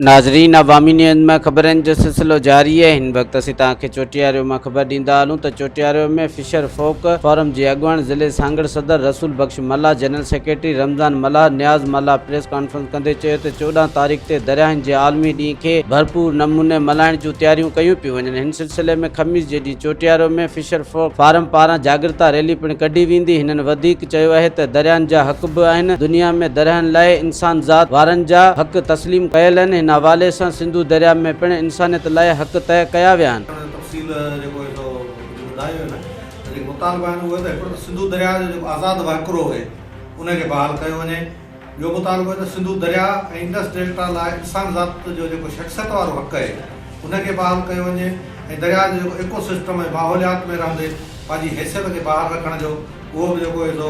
नाज़रीन, अवामी न्यूज़ में ख़बरनि जो सिलसिलो जारी है। हिन वक्त असीं तव्हांखे चोटियारियो में ख़बर ॾींदा हलूं त चोटियारियो में फिशर फोक फोरम जे अॻुवाण ज़िले सांगड़ सदर Rasool Bakhsh Malha, general secretary Ramzan Malha, Niaz Malha press conference कंदे चयो त 14 तारीख़ ते दरियाहनि जे आलमी ॾींहं खे भरपूर नमूने मल्हाइण जूं तयारियूं कयूं पियूं वञनि। हिन सिलसिले में ख़मीस जे ॾींहुं चोटियारियो में फिशर फोक फारम पारां जागृता रैली पिणु कढी वेंदी। हिननि वधीक चयो आहे त दरियाहनि जा हक़ बि आहिनि। दुनिया में दरियाहनि लाइ इंसान ज़ात वारनि जा हक़ तस्लीम कयल आहिनि। हिन हवाले सां सिंधु दरिया में पिणु इंसानियत लाइ हक़ तय कया विया आहिनि। तफ़सील जेको सो ॿुधायो न जेके मुतालबा आहिनि उहे त हिकिड़ो सिंधु दरिया जो जेको आज़ादु वाकिरो आहे उनखे बहाल कयो वञे। ॿियो मुतालबो आहे त सिंधु दरिया ऐं इंडस डेल्टा लाइ इंसान ज़ात जो जेको शख़्सियत वारो हक़ आहे उनखे बहाल कयो वञे ऐं दरिया जो जेको इकोसिस्टम ऐं माहौलियात में रहंदे पंहिंजी हैसियत खे बहाल रखण जो उहो बि जेको सो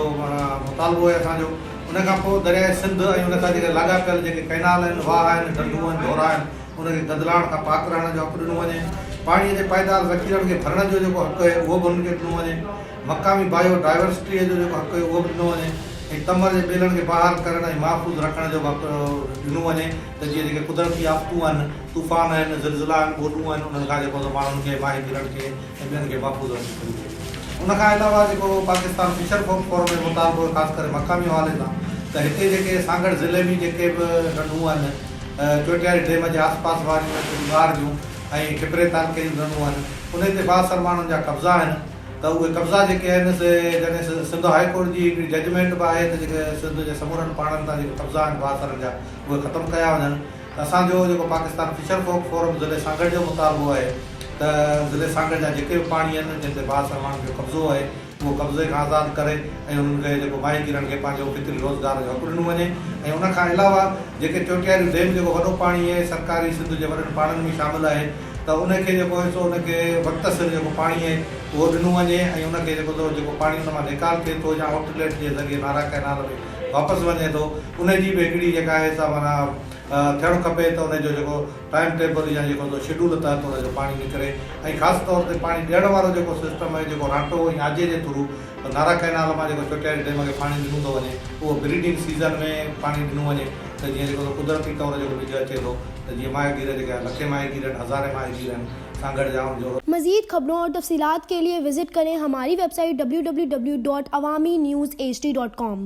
मुतालबो आहे असांजो। उनखां पोइ दरिया सिंध ऐं उन सां जेके लाॻापियल जेके कैनाल आहिनि, वाह आहिनि, ढंढूं आहिनि, ढोरा आहिनि, उनखे गदलाइण खां पाक रहण जो हक़ु ॾिनो वञे। पाणीअ जे पाइदार ज़ख़ीरनि खे भरण जो जेको हक़ु आहे उहो बि उनखे ॾिनो वञे। मक़ामी बायोडाइवर्सिटीअ जो जेको हक़ु आहे उहो बि ॾिनो वञे ऐं तमर जे ॿेलनि खे बहाल करण ऐं महफ़ूज़ रखण जो हक़ु ॾिनो वञे त जीअं जेके कुदरती आफ़तूं आहिनि, तूफ़ान आहिनि, ज़िलज़िला आहिनि, ॿोॾूं आहिनि, उन्हनि खां जेको माण्हुनि खे, माहिगीरनि खे ऐं ॿियनि खे महफ़ूज़ रखी सघिजे। उनखां अलावा जेको पाकिस्तान फिशर फोरम जे मुतालबो ख़ासि करे मक़ामी हवाले सां त हिते जेके सांगड़ ज़िले में जेके बि ढंढूं आहिनि, चोटियारी डेम जे आसपास वारियूं ॿार जूं ऐं खिपरे तालुके जूं ढंढूं आहिनि, उन ते बासर माण्हुनि जा कब्ज़ा आहिनि। त उहे कब्ज़ा जेके आहिनि से जॾहिं सिंध हाई कोर्ट जी हिकिड़ी जजमेंट बि आहे त जेके सिंध जे समूरनि पाणनि तां जेके कब्ज़ा आहिनि बासरनि जा उहे ख़तमु कया वञनि। त असांजो जेको पाकिस्तान फिशर फोरम ज़िले सांगड़ जो मुतालबो आहे त ज़िले सांगड़ जा जेके बि पाणी आहिनि जिन ते बासर माण्हुनि जो कब्ज़ो आहे उहो कब्ज़े खां आज़ादु करे ऐं उन्हनि खे जेको माहिगीरनि खे पंहिंजो फितरी रोज़गार जो हक़ु ॾिनो वञे। ऐं उनखां अलावा जेके चोटियारी डेम जेको वॾो पाणी आहे सरकारी सिंध जे वॾनि पाणनि में शामिलु आहे त उनखे जेको आहे सो उनखे वक़्त सिर जेको पाणी आहे उहो ॾिनो वञे ऐं उनखे जेको पाणी उन मां निकाल थिए थो या आउटलेट जे ज़रिए नारा कैनाल में वापसि वञे थो उनजी बि हिकिड़ी जेका आहे सा माना थियणु खपे त उनजो जेको टाइम टेबल या जेको शेड्यूल तहत उनजो पाणी निकिरे। ऐं ख़ासि तौर ते पाणी ॾियण वारो जेको सिस्टम आहे जेको रांटो ऐं आजे जे थ्रू नारा कैनाल मां जेको चोटियारी डेम खे पाणी ॾिनो थो वञे उहो ब्रीडिंग सीज़न में पाणी ॾिनो वञे त जीअं जेको कुदरती तौर जेको ॿिज अचे थो त जीअं माहिगीर जेके लखे माहिगीर आहिनि, हज़ारे माहिगीर आहिनि सांगड़ जा जो। मज़ीद खबरों और तफसीलात के लिए विजिट करें हमारी वेबसाइट www.awamiNewsHD.com।